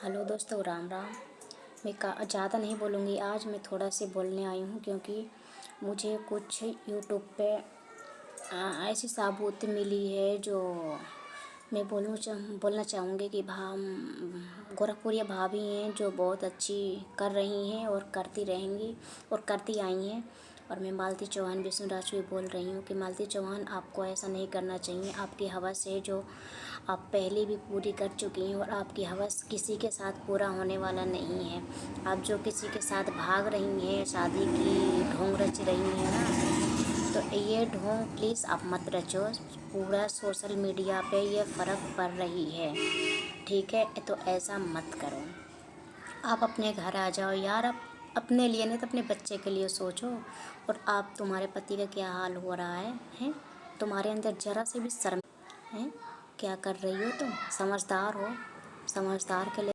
Hello दोस्तों, राम राम। मैं ज़्यादा नहीं बोलूँगी। आज मैं थोड़ा सी बोलने आई हूँ क्योंकि मुझे कुछ यूट्यूब पे ऐसी साबूत मिली है जो मैं बोलना चाहूँगी कि गोरखपुरिया भाभी हैं जो बहुत अच्छी कर रही हैं और करती रहेंगी और करती आई हैं। और मैं मालती चौहान विष्णु राजपूत बोल रही हूँ कि मालती चौहान, आपको ऐसा नहीं करना चाहिए। आपकी हवस है जो आप पहले भी पूरी कर चुकी हैं और आपकी हवस किसी के साथ पूरा होने वाला नहीं है। आप जो किसी के साथ भाग रही हैं, शादी की ढोंग रच रही हैं ना, तो ये ढोंग प्लीज़ आप मत रचो। पूरा सोशल मीडिया पे ये फ़र्क पड़ रही है, ठीक है? तो ऐसा मत करो। आप अपने घर आ जाओ यार। आप अपने लिए नहीं तो अपने बच्चे के लिए सोचो। और आप, तुम्हारे पति का क्या हाल हो रहा है, हैं? तुम्हारे अंदर ज़रा से भी शर्म है? क्या कर रही हो तुम? समझदार हो, समझदार के लिए